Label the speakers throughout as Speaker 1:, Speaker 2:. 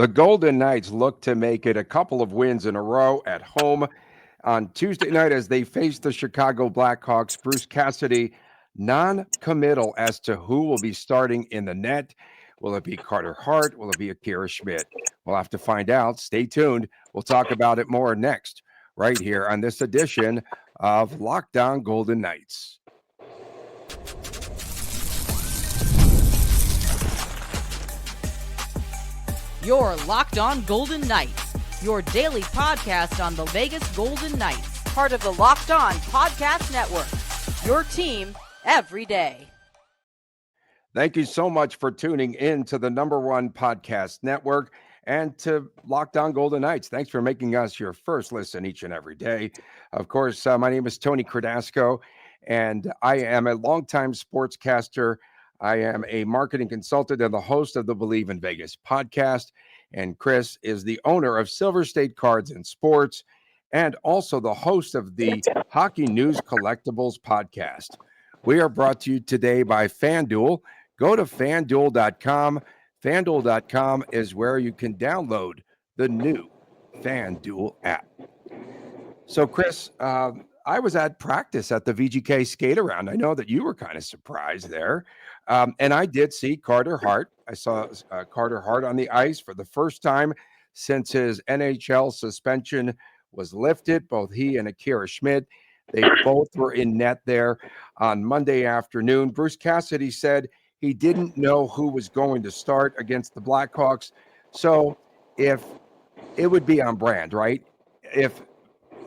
Speaker 1: The Golden Knights look to make it a couple of wins in a row at home on Tuesday night as they face the Chicago Blackhawks. Bruce Cassidy non-committal as to who will be starting in the net. Will it be Carter Hart? Will it be Akira Schmid? We'll have to find out. Stay tuned. We'll talk about it more next, right here on this edition of Lockdown Golden Knights.
Speaker 2: Your Locked On Golden Knights, your daily podcast on the Vegas Golden Knights, part of the Locked On Podcast Network, your team every day.
Speaker 1: Thank you so much for tuning in to the #1 podcast network and to Locked On Golden Knights. Thanks for making us your first listen each and every day. Of course, my name is Tony Cardasco, and I am a longtime sportscaster. I am a marketing consultant and the host of the Believe in Vegas podcast. And Chris is the owner of Silver State Cards and Sports and also the host of the Hockey News Collectibles podcast. We are brought to you today by FanDuel. Go to FanDuel.com. FanDuel.com is where you can download the new FanDuel app. So, Chris, I was at practice at the VGK skate around. I know that you were kind of surprised there. And I did see Carter Hart. I saw Carter Hart on the ice for the first time since his NHL suspension was lifted. Both he and Akira Schmid, they both were in net there on Monday afternoon. Bruce Cassidy said he didn't know who was going to start against the Blackhawks. So if it would be on brand, right? If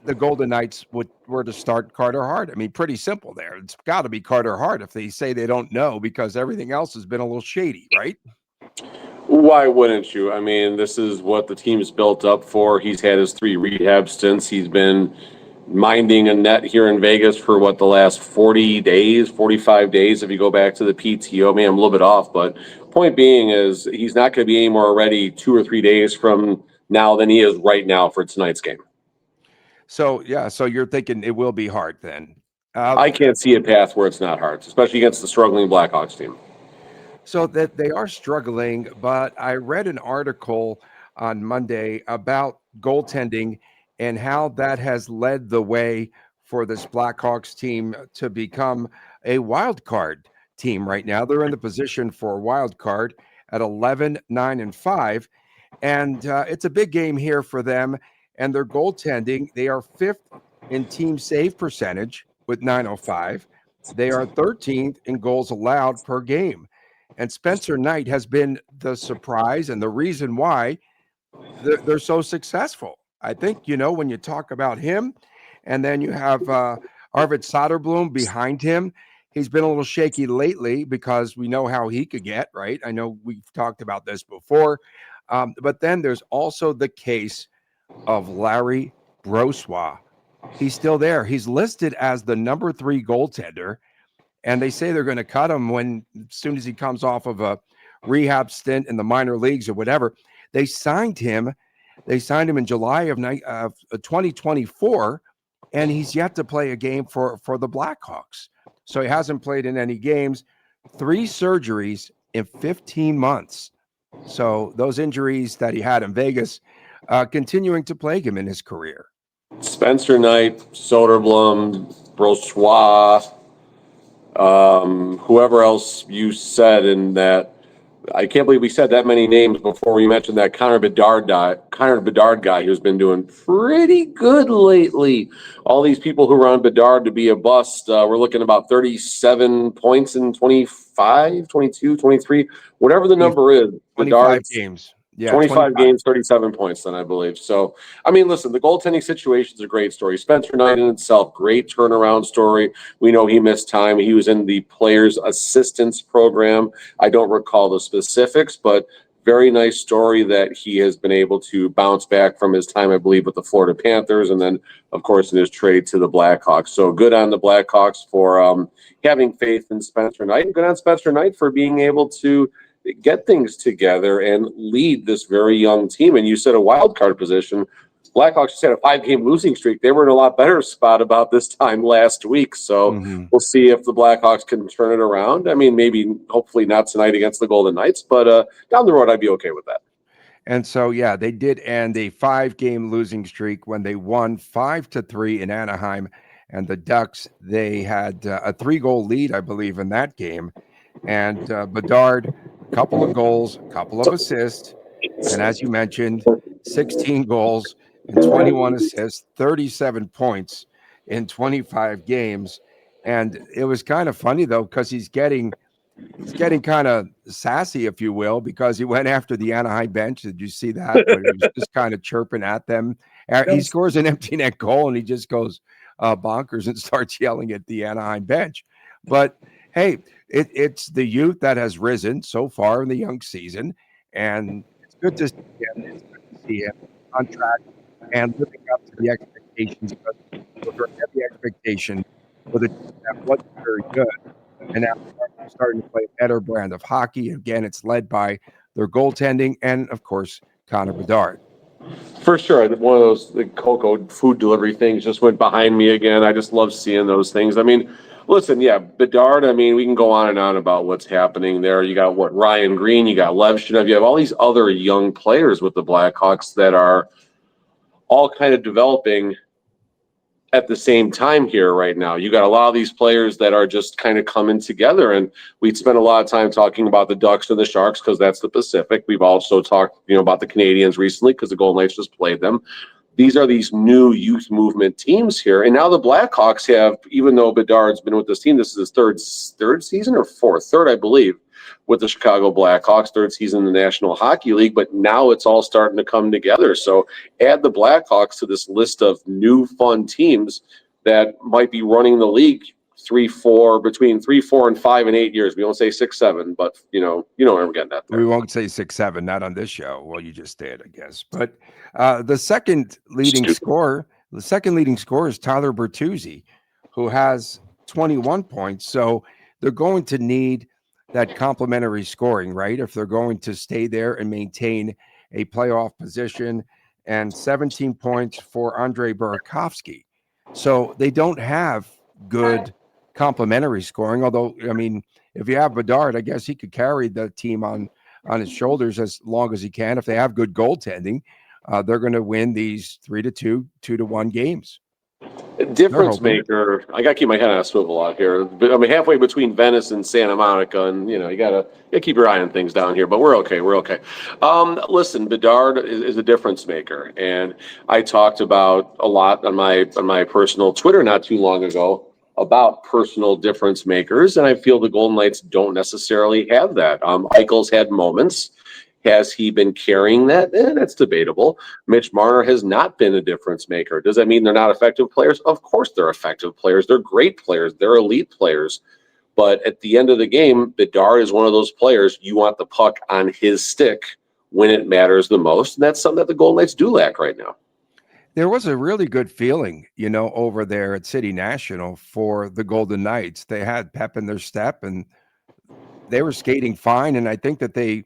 Speaker 1: the Golden Knights were to start Carter Hart. I mean, pretty simple there. It's got to be Carter Hart if they say they don't know because everything else has been a little shady, right?
Speaker 3: Why wouldn't you? I mean, this is what the team's built up for. He's had his 3 rehab stints. He's been minding a net here in Vegas for the last 40 days, 45 days. If you go back to the PTO, man, I'm a little bit off. But point being is he's not going to be any more ready 2 or 3 days from now than he is right now for tonight's game.
Speaker 1: So, yeah, so you're thinking it will be Hart then.
Speaker 3: I can't see a path where it's not Hart, especially against the struggling Blackhawks team.
Speaker 1: So that they are struggling, but I read an article on Monday about goaltending and how that has led the way for this Blackhawks team to become a wild card team right now. They're in the position for a wild card at 11-9-5, and it's a big game here for them. And their goaltending, they are 5th in team save percentage with .905. They are 13th in goals allowed per game. And Spencer Knight has been the surprise and the reason why they're so successful. I think, when you talk about him, and then you have Arvid Soderblom behind him, he's been a little shaky lately because we know how he could get, right? I know we've talked about this before. But then there's also the case of Larry Brossoit. He's still there. He's listed as the number 3 goaltender, and they say they're going to cut him as soon as he comes off of a rehab stint in the minor leagues or whatever. They signed him in July of 2024, and he's yet to play a game for the Blackhawks. So he hasn't played in any games. 3 surgeries in 15 months. So those injuries that he had in Vegas continuing to plague him in his career.
Speaker 3: Spencer Knight, Soderblom, Brossoit, whoever else you said in that. I can't believe we said that many names before we mentioned that Connor Bedard guy who's been doing pretty good lately. All these people who were on Bedard to be a bust, we're looking about 37 points in 25, 22, 23, whatever the number is.
Speaker 1: 25 games. Yeah,
Speaker 3: 25 games, 37 points then, I believe. So, I mean, listen, the goaltending situation is a great story. Spencer Knight in itself, great turnaround story. We know he missed time. He was in the players' assistance program. I don't recall the specifics, but very nice story that he has been able to bounce back from his time, I believe, with the Florida Panthers and then, of course, in his trade to the Blackhawks. So good on the Blackhawks for having faith in Spencer Knight, and good on Spencer Knight for being able to get things together and lead this very young team. And you said a wild card position. Blackhawks just had a 5-game losing streak. They were in a lot better spot about this time last week. So we'll see if the Blackhawks can turn it around. I mean, maybe, hopefully not tonight against the Golden Knights, but down the road, I'd be okay with that.
Speaker 1: And so, yeah, they did end a 5-game losing streak when they won 5-3 in Anaheim. And the Ducks, they had a 3-goal lead, I believe, in that game. And Bedard, a couple of goals, a couple of assists. And as you mentioned, 16 goals and 21 assists, 37 points in 25 games. And it was kind of funny, though, because he's getting kind of sassy, if you will, because he went after the Anaheim bench. Did you see that? Where he was just kind of chirping at them. He scores an empty net goal and he just goes bonkers and starts yelling at the Anaheim bench. But hey, it's the youth that has risen so far in the young season, and it's good to see him. It's good to see him on track and living up to the expectations. But it was a heavy expectation for the team that wasn't very good. And now they're starting to play a better brand of hockey. Again, it's led by their goaltending and, of course, Connor Bedard.
Speaker 3: For sure. One of those the Coco food delivery things just went behind me again. I just love seeing those things. I mean, listen, yeah, Bedard, I mean, we can go on and on about what's happening there. You got Ryan Green, you got Levshunov, you have all these other young players with the Blackhawks that are all kind of developing at the same time here right now. You got a lot of these players that are just kind of coming together, and we'd spent a lot of time talking about the Ducks and the Sharks because that's the Pacific. We've also talked, about the Canadians recently because the Golden Knights just played them. These are these new youth movement teams here, and now the Blackhawks have, even though Bedard's been with this team, this is his third season or third, I believe, with the Chicago Blackhawks, third season in the National Hockey League, but now it's all starting to come together. So add the Blackhawks to this list of new fun teams that might be running the league between 3, 4, and 5 and 8 years. We don't say 6, 7, but you know where I'm getting at there.
Speaker 1: We won't say 6, 7, not on this show. Well, you just did, I guess. But the second leading scorer is Tyler Bertuzzi, who has 21 points. So they're going to need that complementary scoring, right? If they're going to stay there and maintain a playoff position, and 17 points for Andrei Burakovsky. So they don't have good complementary scoring. Although, I mean, if you have Bedard, I guess he could carry the team on his shoulders as long as he can. If they have good goaltending, they're going to win these 3-2, 2-1 games.
Speaker 3: Difference maker. I got to keep my head on a swivel out here. I mean, halfway between Venice and Santa Monica, and you gotta keep your eye on things down here. But we're okay. Listen, Bedard is a difference maker, and I talked about a lot on my personal Twitter not too long ago about personal difference makers, and I feel the Golden Knights don't necessarily have that. Eichel's had moments. Has he been carrying that? That's debatable. Mitch Marner has not been a difference maker. Does that mean they're not effective players? Of course they're effective players. They're great players. They're elite players. But at the end of the game, Bedard is one of those players you want the puck on his stick when it matters the most. And that's something that the Golden Knights do lack right now.
Speaker 1: There was a really good feeling, over there at City National for the Golden Knights. They had pep in their step and they were skating fine. And I think that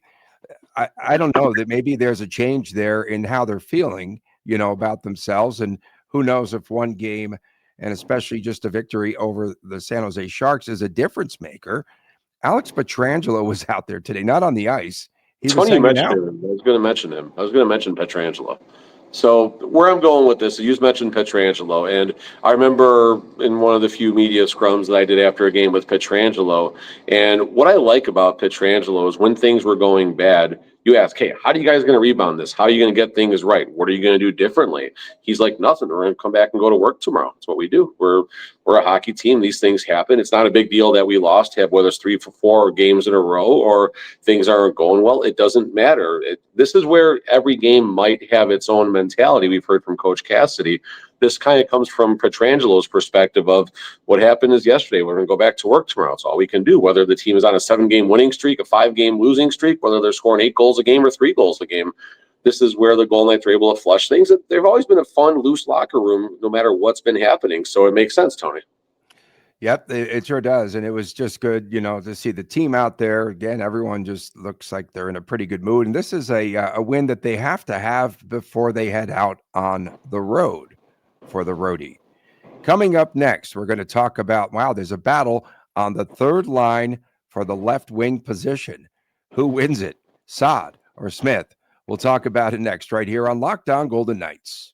Speaker 1: I don't know, that maybe there's a change there in how they're feeling, about themselves. And who knows if one game, and especially just a victory over the San Jose Sharks, is a difference maker. Alex Pietrangelo was out there today, not on the ice.
Speaker 3: It's funny you mentioned him. I was going to mention him. I was going to mention Pietrangelo. So where I'm going with this, you just mentioned Pietrangelo, and I remember in one of the few media scrums that I did after a game with Pietrangelo, and what I like about Pietrangelo is when things were going bad, you ask, hey, how are you guys going to rebound this? How are you going to get things right? What are you going to do differently? He's like, nothing. We're going to come back and go to work tomorrow. That's what we do. We're a hockey team. These things happen. It's not a big deal that we lost, whether it's 3 for 4 games in a row or things aren't going well. It doesn't matter. This is where every game might have its own mentality. We've heard from Coach Cassidy. This kind of comes from Pietrangelo's perspective of what happened is yesterday. We're going to go back to work tomorrow. It's all we can do, whether the team is on a 7-game winning streak, a 5-game losing streak, whether they're scoring 8 goals a game or 3 goals a game. This is where the Golden Knights are able to flush things. They've always been a fun, loose locker room, no matter what's been happening. So it makes sense, Tony.
Speaker 1: Yep, it sure does. And it was just good, to see the team out there. Again, everyone just looks like they're in a pretty good mood. And this is a win that they have to have before they head out on the road for the roadie. Coming up next, we're going to talk about, there's a battle on the third line for the left wing position. Who wins it, Saad or Smith? We'll talk about it next, right here on Locked On Golden Knights.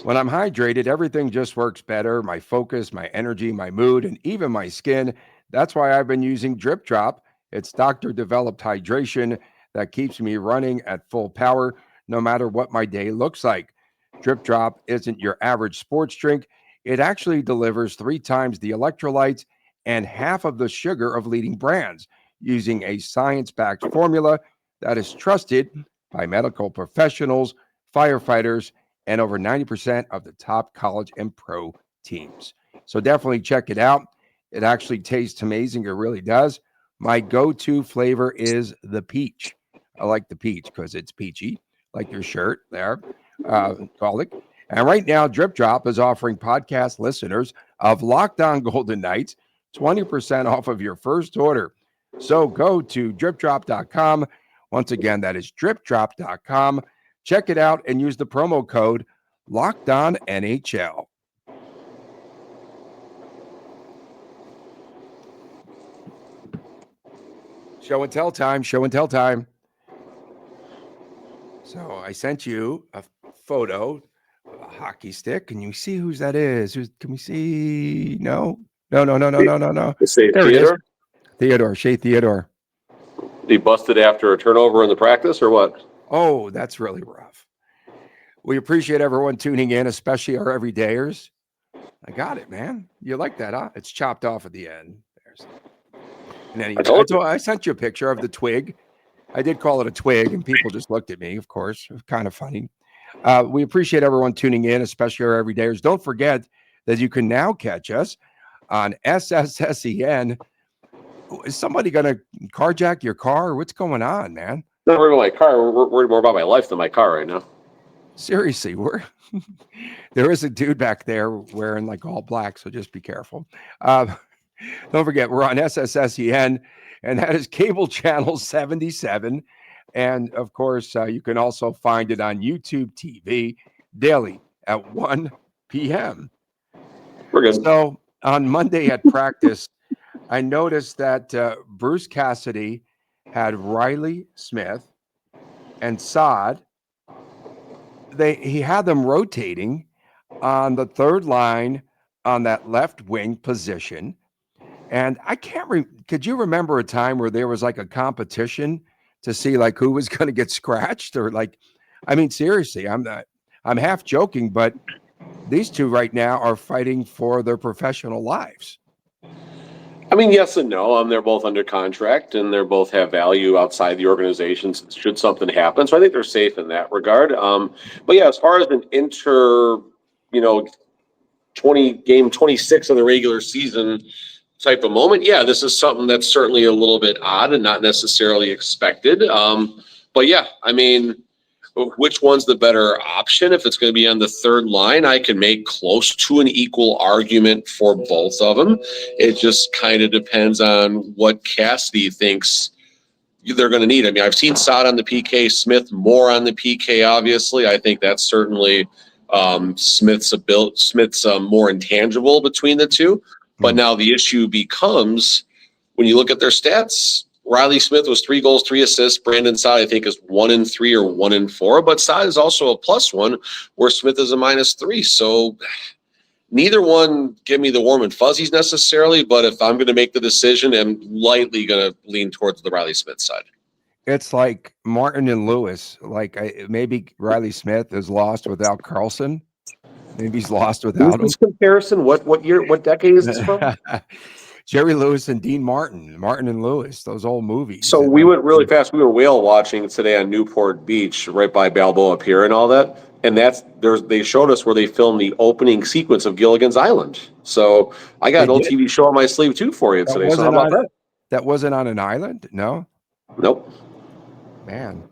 Speaker 1: When I'm hydrated, everything just works better. My focus, my energy, my mood, and even my skin. That's why I've been using Drip Drop. It's doctor-developed hydration that keeps me running at full power no matter what my day looks like. Drip Drop isn't your average sports drink. It actually delivers 3 times the electrolytes and half of the sugar of leading brands using a science-backed formula that is trusted by medical professionals, firefighters, and over 90% of the top college and pro teams. So definitely check it out. It actually tastes amazing. It really does. My go-to flavor is the peach. I like the peach because it's peachy, like your shirt there, Colic. And right now, Drip Drop is offering podcast listeners of Locked On Golden Knights 20% off of your first order. So go to dripdrop.com. Once again, that is dripdrop.com. Check it out and use the promo code LOCKEDONNHL. Show and tell time. Show and tell time. So I sent you a photo of a hockey stick. Can you see whose that is? Can we see? No. There it is. Theodore. Shea Theodore.
Speaker 3: He busted after a turnover in the practice or what?
Speaker 1: Oh, that's really rough. We appreciate everyone tuning in, especially our everydayers. I got it, man. You like that, huh? It's chopped off at the end. And anyway, I sent you a picture of the twig. I did call it a twig, and people just looked at me, of course. It was kind of funny. We appreciate everyone tuning in, especially our everydayers. Don't forget that you can now catch us on SSSEN. Is somebody going to carjack your car? What's going on, man?
Speaker 3: Not worried about my car. We're worried more about my life than my car right now.
Speaker 1: Seriously, there is a dude back there wearing like all black, so just be careful. Don't forget, we're on SSSEN, and that is cable channel 77. And of course, you can also find it on YouTube TV daily at 1 p.m.
Speaker 3: We're good.
Speaker 1: So on Monday at practice, I noticed that Bruce Cassidy had Reilly, Smith, and Saad. He had them rotating on the third line on that left wing position. And I can't could you remember a time where there was like a competition to see like who was going to get scratched or like, I mean, seriously, I'm half joking, but these two right now are fighting for their professional lives.
Speaker 3: I mean, yes and no. They're both under contract, and they both have value outside the organizations should something happen. So I think they're safe in that regard. But yeah, as far as an 26 of the regular season type of moment, yeah, this is something that's certainly a little bit odd and not necessarily expected. But yeah, I mean, which one's the better option? If it's going to be on the third line, I can make close to an equal argument for both of them. It just kind of depends on what Cassidy thinks they're going to need. I mean, I've seen Saad on the PK, Smith more on the PK, obviously. I think that's certainly Smith's more intangible between the two. But now the issue becomes when you look at their stats, Reilly Smith was 3 goals, 3 assists. Brandon Saad, I think, is 1-3 or 1-4. But Saad is also a +1, where Smith is a -3. So neither one give me the warm and fuzzies necessarily. But if I'm going to make the decision, I'm lightly going to lean towards the Reilly Smith side.
Speaker 1: It's like Martin and Lewis. Like maybe Reilly Smith is lost without Carlson. Maybe he's lost without him.
Speaker 3: This comparison, what year, what decade is this from?
Speaker 1: Jerry Lewis and Dean Martin and Lewis, those old movies.
Speaker 3: So we went really fast. We were whale watching today on Newport Beach, right by Balboa Pier and all that. And they showed us where they filmed the opening sequence of Gilligan's Island. So I got an old TV show on my sleeve too for you today. So how about that?
Speaker 1: That wasn't on an island? No?
Speaker 3: Nope.
Speaker 1: Man.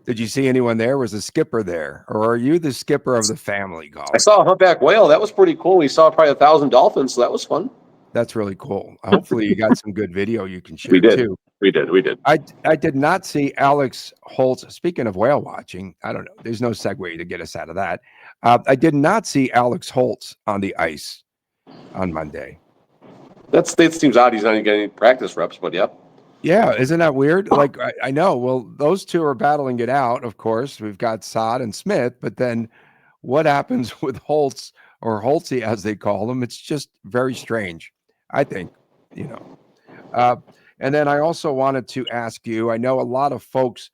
Speaker 1: Did you see anyone there? Was the skipper there? Or are you the skipper of the family golf?
Speaker 3: I saw a humpback whale. That was pretty cool. We saw probably 1,000 dolphins, so that was fun.
Speaker 1: That's really cool. Hopefully you got some good video you can share too.
Speaker 3: We did.
Speaker 1: I did not see Alex Holtz. Speaking of whale watching, I don't know. There's no segue to get us out of that. I did not see Alex Holtz on the ice on Monday.
Speaker 3: That seems odd. He's not getting any practice reps, but yeah.
Speaker 1: Yeah, isn't that weird? Like I know. Well, those two are battling it out. Of course, we've got Saad and Smith, but then what happens with Holtz or Holtzy, as they call him? It's just very strange. I think, you know. Uh, and then I also wanted to ask you. I know a lot of folks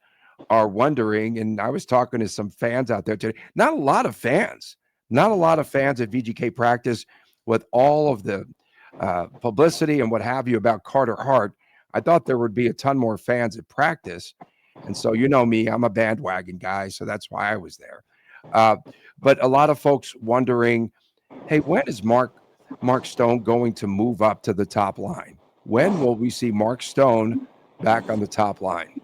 Speaker 1: are wondering, and I was talking to some fans out there today. Not a lot of fans at VGK practice with all of the publicity and what have you about Carter Hart. I thought there would be a ton more fans at practice. And so, you know me, I'm a bandwagon guy. So that's why I was there. Uh, but a lot of folks wondering, hey, when is Mark Stone going to move up to the top line? When will we see Mark Stone back on the top line?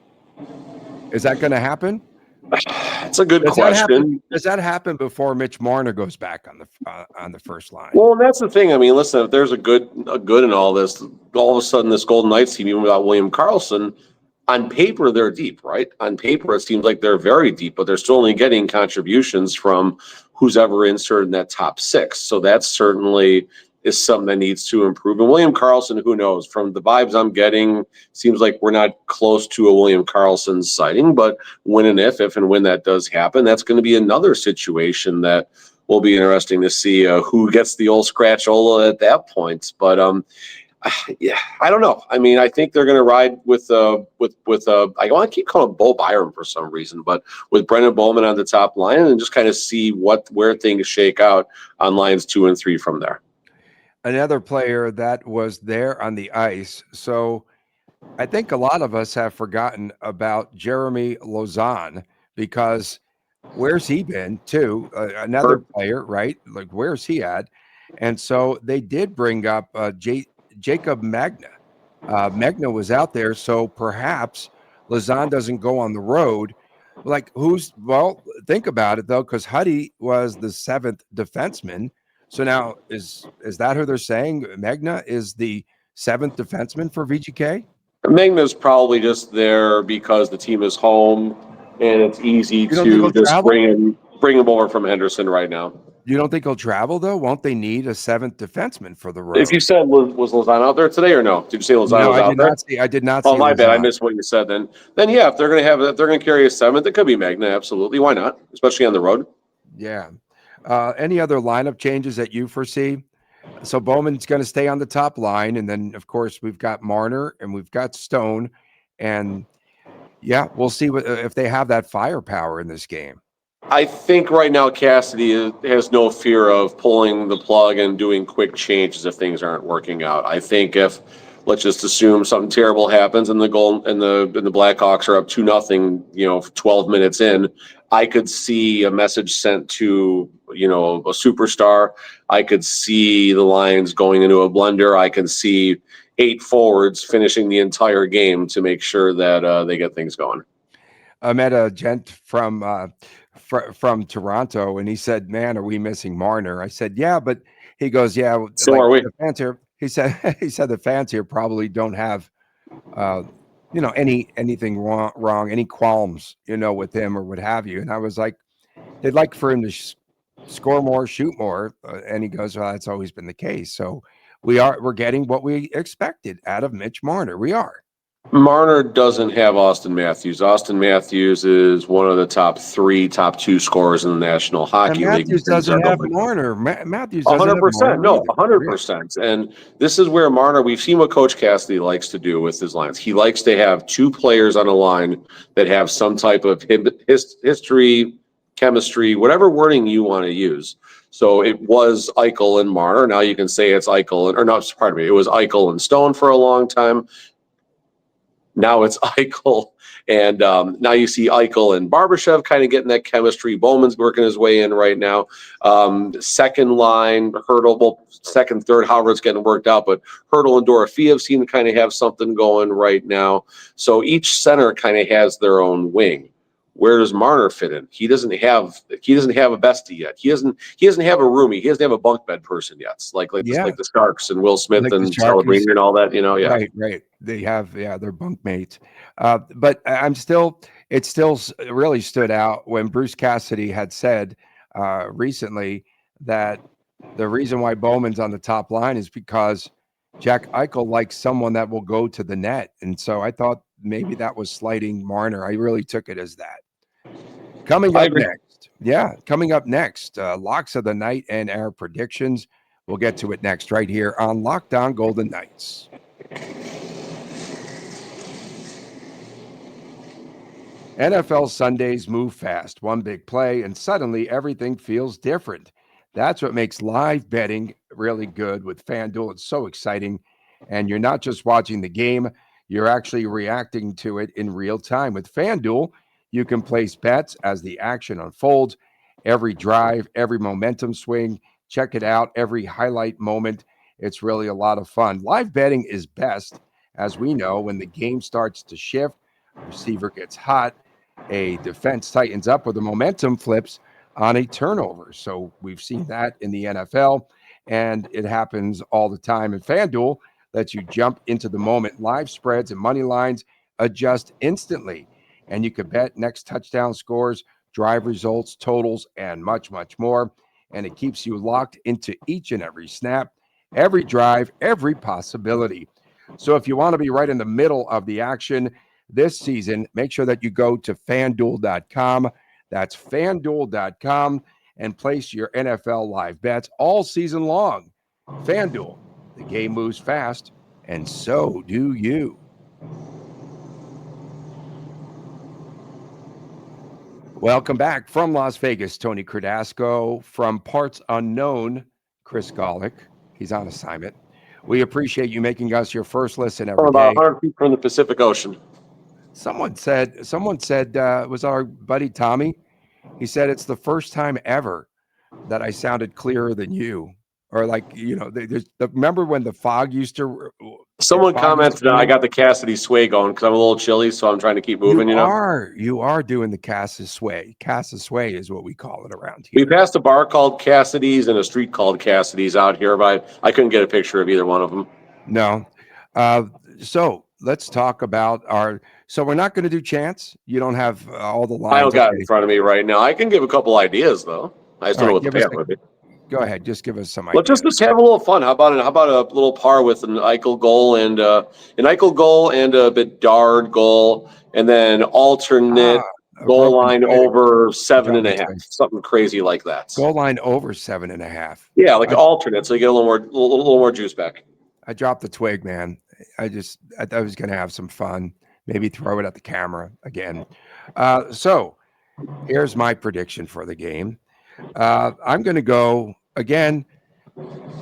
Speaker 1: Is that going to happen?
Speaker 3: It's a good question.
Speaker 1: Does that happen before Mitch Marner goes back on the first line?
Speaker 3: Well, and that's the thing. I mean, listen, if there's a good in all this, all of a sudden this Golden Knights team, even without William Karlsson, on paper they're deep, right? On paper it seems like they're very deep, but they're still only getting contributions from who's ever inserted in that top six. So that certainly is something that needs to improve. And William Karlsson, who knows? From the vibes I'm getting, seems like we're not close to a William Karlsson sighting. But when and if and when that does happen, that's going to be another situation that will be interesting to see who gets the old scratch-ola at that point. But yeah, I don't know. I mean, I think they're going to ride with I want to keep calling him Bo Byron for some reason, but with Brendan Bowman on the top line and just kind of see where things shake out on lines 2 and 3 from there.
Speaker 1: Another player that was there on the ice. So I think a lot of us have forgotten about Jeremy Lauzon because where's he been too? Another player, right? Like where's he at? And so they did bring up Jacob Magna. Magna was out there, so perhaps Lauzon doesn't go on the road. Like think about it though, because Huddy was the 7th defenseman. So now is that who they're saying? Magna is the 7th defenseman for VGK?
Speaker 3: Magna's probably just there because the team is home and it's easy to just bring him over from Henderson right now.
Speaker 1: You don't think he'll travel though? Won't they need a 7th defenseman for the road?
Speaker 3: If you said was Lauzon out there today or no? Did you say Lauzon was out there?
Speaker 1: I did not see.
Speaker 3: Oh, my
Speaker 1: Lauzon.
Speaker 3: bad. I missed what you said. Then yeah, if they're going to carry a 7th, it could be Magna. Absolutely, why not? Especially on the road.
Speaker 1: Yeah. Any other lineup changes that you foresee? So Bowman's going to stay on the top line, and then of course we've got Marner and we've got Stone, and yeah, we'll see if they have that firepower in this game.
Speaker 3: I think right now Cassidy has no fear of pulling the plug and doing quick changes if things aren't working out. I think if let's just assume something terrible happens and the Blackhawks are up 2-0, 12 minutes in, I could see a message sent to, a superstar. I could see the Lions going into a blunder. I can see 8 forwards finishing the entire game to make sure that they get things going.
Speaker 1: I met a gent from Toronto, and he said, "Man, are we missing Marner?" I said, "Yeah," but he goes, "Yeah,
Speaker 3: so are we."
Speaker 1: The fans here, he said the fans here probably don't have, anything wrong, any qualms, with him or what have you." And I was like, "They'd like for him to score more, shoot more," and he goes, "Well, that's always been the case." So we're getting what we expected out of Mitch Marner. We are.
Speaker 3: Marner doesn't have Austin Matthews. Austin Matthews is one of the top 2 scorers in the National Hockey League.
Speaker 1: Matthews doesn't have Marner. Matthews doesn't
Speaker 3: 100%.
Speaker 1: Have
Speaker 3: no, 100%. And this is where Marner, we've seen what Coach Cassidy likes to do with his lines. He likes to have 2 players on a line that have some type of history, chemistry, whatever wording you want to use. So it was Eichel and Marner. Now you can say it's Eichel it was Eichel and Stone for a long time. Now it's Eichel, and now you see Eichel and Barbashev kind of getting that chemistry. Bowman's working his way in right now. Second line, Hurdle, second, third, however it's getting worked out, but Hurdle and Dorofeev seem to kind of have something going right now. So each center kind of has their own wing. Where does Marner fit in? He doesn't have a bestie yet. He doesn't have a roomie. He doesn't have a bunk bed person yet. Like the Starks and Will Smith and Celebrini and all that. Yeah.
Speaker 1: Right. They have they're bunk mates. But it still really stood out when Bruce Cassidy had said recently that the reason why Bowman's on the top line is because Jack Eichel likes someone that will go to the net. And so I thought maybe that was slighting Marner. I really took it as that. Coming
Speaker 3: I
Speaker 1: up
Speaker 3: agree.
Speaker 1: next. Yeah, coming up next, locks of the night and our predictions. We'll get to it next right here on Locked On Golden Knights. NFL Sundays move fast. One big play, and suddenly everything feels different. That's what makes live betting really good with FanDuel. It's so exciting. And you're not just watching the game, you're actually reacting to it in real time. With FanDuel, you can place bets as the action unfolds, every drive, every momentum swing. Check it out, every highlight moment. It's really a lot of fun. Live betting is best, as we know, when the game starts to shift, receiver gets hot, a defense tightens up, or the momentum flips on a turnover. So we've seen that in the NFL, and it happens all the time. And FanDuel lets you jump into the moment. Live spreads and money lines adjust instantly, and you can bet next touchdown scores, drive results, totals, and much, much more. And it keeps you locked into each and every snap, every drive, every possibility. So if you want to be right in the middle of the action this season, make sure that you go to fanduel.com. That's fanduel.com and place your NFL live bets all season long. FanDuel, the game moves fast, and so do you. Welcome back from Las Vegas, Tony Cardasco. From parts unknown, Chris Golick. He's on assignment. We appreciate you making us your first listen every
Speaker 3: About
Speaker 1: day.
Speaker 3: 100 feet from the Pacific Ocean.
Speaker 1: Someone said, it was our buddy Tommy. He said it's the first time ever that I sounded clearer than you. Or remember when the fog used to.
Speaker 3: Someone commented, I got the Cassidy sway going because I'm a little chilly, so I'm trying to keep moving.
Speaker 1: You are doing the Cassis sway. Cassis sway is what we call it around here.
Speaker 3: We passed a bar called Cassidy's and a street called Cassidy's out here, but I couldn't get a picture of either one of them.
Speaker 1: No. So let's talk about so we're not going to do chants. You don't have all the lines.
Speaker 3: I don't got it in front of me right now. I can give a couple ideas, though. I just don't know what the path would be.
Speaker 1: Go ahead. Just give us some ideas.
Speaker 3: Let's just have a little fun. How about a little par with an Eichel goal and a Bedard goal, and then alternate goal line over 7.5, something crazy like that.
Speaker 1: Goal line over 7.5.
Speaker 3: Yeah, like alternate, so you get a little more juice back.
Speaker 1: I dropped the twig, man. I was going to have some fun. Maybe throw it at the camera again. So here's my prediction for the game. I'm going to go again.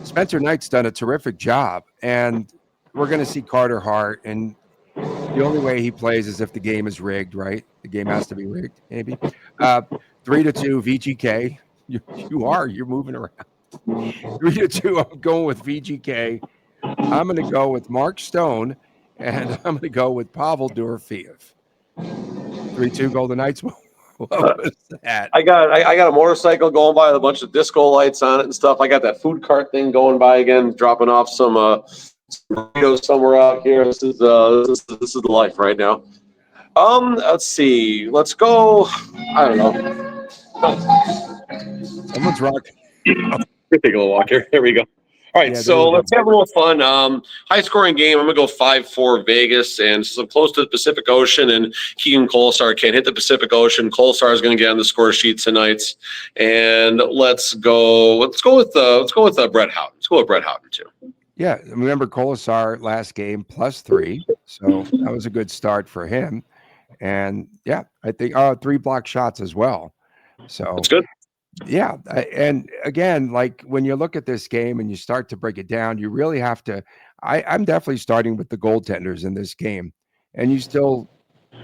Speaker 1: Spencer Knight's done a terrific job, and we're going to see Carter Hart. And the only way he plays is if the game is rigged, right? The game has to be rigged, maybe. 3-2 VGK. You're moving around. 3-2. I'm going with VGK. I'm going to go with Mark Stone, and I'm going to go with Pavel Dorofeev. 3-2 Golden Knights. What was that?
Speaker 3: I got a motorcycle going by with a bunch of disco lights on it and stuff. I got that food cart thing going by again, dropping off some burritos somewhere out here. This is the life right now. Let's see. Let's go. I don't know.
Speaker 1: Someone's rocking.
Speaker 3: Take a little walk here. Here we go. All right, so let's have a little fun. High-scoring game. I'm going to go 5-4 Vegas, and since I'm close to the Pacific Ocean, and Keegan Kolesar can't hit the Pacific Ocean, Kolesar is going to get on the score sheet tonight. And let's go with Brett Houghton. Let's go with Brett Houghton too.
Speaker 1: Yeah, remember Kolesar last game +3, so that was a good start for him. And yeah, I think 3 block shots as well. So
Speaker 3: that's good.
Speaker 1: Yeah. And again, like when you look at this game and you start to break it down, you really have to. I'm definitely starting with the goaltenders in this game. And you still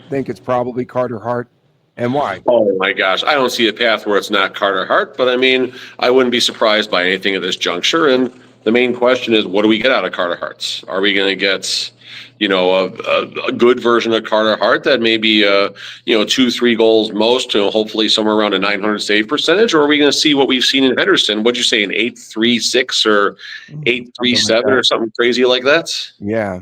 Speaker 1: think it's probably Carter Hart? And why?
Speaker 3: Oh, my gosh. I don't see a path where it's not Carter Hart. But, I mean, I wouldn't be surprised by anything at this juncture. And the main question is, what do we get out of Carter Hart? Are we going to get a good version of Carter Hart that maybe 2-3 goals most, hopefully somewhere around a 900 save percentage, or are we going to see what we've seen in Henderson? What'd you say, an 8-3-6 or 8-3-7 or something crazy like that?
Speaker 1: Yeah,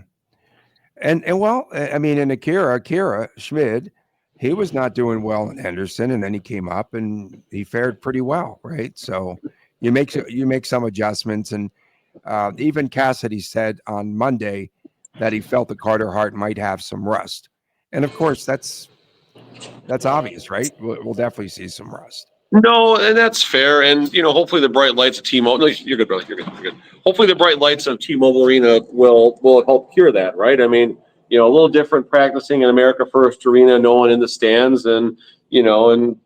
Speaker 1: and well, I mean, in Akira Schmid, he was not doing well in Henderson, and then he came up and he fared pretty well, right? So you make some adjustments, and Even Cassidy said on Monday that he felt that Carter Hart might have some rust. And of course, that's obvious, right? We'll definitely see some rust.
Speaker 3: No, and that's fair. And hopefully the bright lights of T-Mobile. No, you're good, brother. You're good. You're good. Hopefully the bright lights of T-Mobile Arena will help cure that, right? I mean, a little different practicing in America First Arena, no one in the stands, and and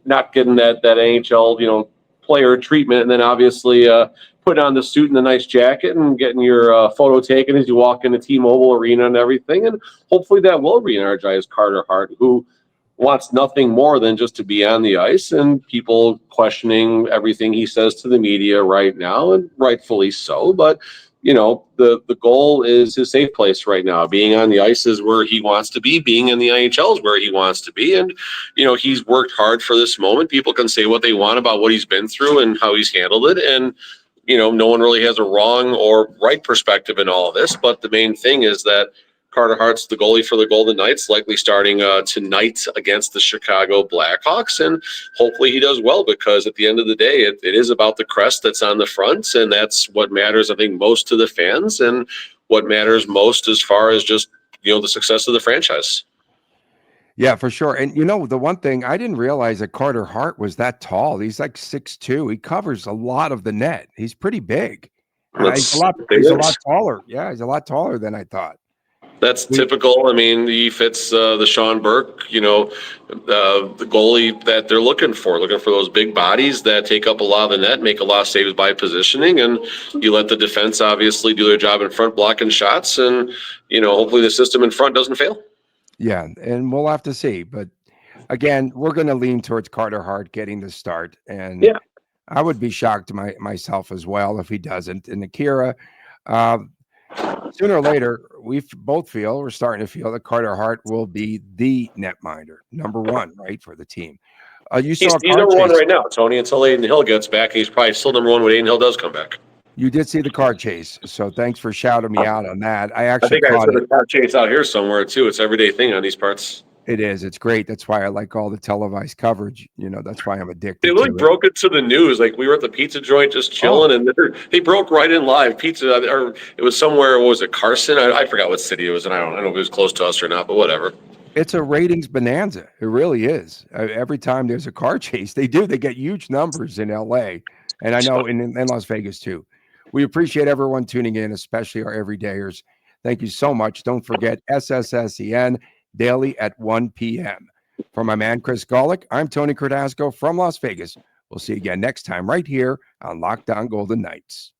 Speaker 3: not getting that NHL player treatment, and then obviously putting on the suit and the nice jacket and getting your photo taken as you walk into T-Mobile Arena and everything, and hopefully that will re-energize Carter Hart, who wants nothing more than just to be on the ice, and people questioning everything he says to the media right now, and rightfully so. But the goal is his safe place right now. Being on the ice is where he wants to be. Being in the NHL is where he wants to be. And he's worked hard for this moment. People can say what they want about what he's been through and how he's handled it, and no one really has a wrong or right perspective in all of this. But the main thing is that Carter Hart's the goalie for the Golden Knights, likely starting tonight against the Chicago Blackhawks. And hopefully he does well, because at the end of the day, it is about the crest that's on the front. And that's what matters, I think, most to the fans, and what matters most as far as just, the success of the franchise.
Speaker 1: Yeah, for sure. And the one thing I didn't realize that Carter Hart was that tall. He's like 6'2". He covers a lot of the net. He's pretty big. He's a lot taller. Yeah, he's a lot taller than I thought.
Speaker 3: That's typical. I mean, he fits the Sean Burke, the goalie that they're looking for those big bodies that take up a lot of the net, make a lot of saves by positioning, and you let the defense obviously do their job in front, blocking shots, and hopefully the system in front doesn't fail.
Speaker 1: Yeah, and we'll have to see. But again, we're going to lean towards Carter Hart getting the start, and I would be shocked myself as well if he doesn't. And Akira, sooner or later, we're starting to feel that Carter Hart will be the netminder, number one, right, for the team. He's
Speaker 3: number one right now, Tony, until Aiden Hill gets back. He's probably still number one when Aiden Hill does come back.
Speaker 1: You did see the car chase, so thanks for shouting me out on that. I
Speaker 3: think I saw the car chase out here somewhere too. It's an everyday thing on these parts.
Speaker 1: It is. It's great. That's why I like all the televised coverage. That's why I'm addicted.
Speaker 3: They really broke it to the news. Like, we were at the pizza joint just chilling, and they broke right in live. Pizza, or it was somewhere. What was it, Carson? I forgot what city it was, and I don't know if it was close to us or not, but whatever.
Speaker 1: It's a ratings bonanza. It really is. Every time there's a car chase, they get huge numbers in LA, and I know in Las Vegas too. We appreciate everyone tuning in, especially our everydayers. Thank you so much. Don't forget SSSEN daily at 1 p.m. For my man, Chris Golick, I'm Tony Cardasco from Las Vegas. We'll see you again next time right here on Locked On Golden Knights.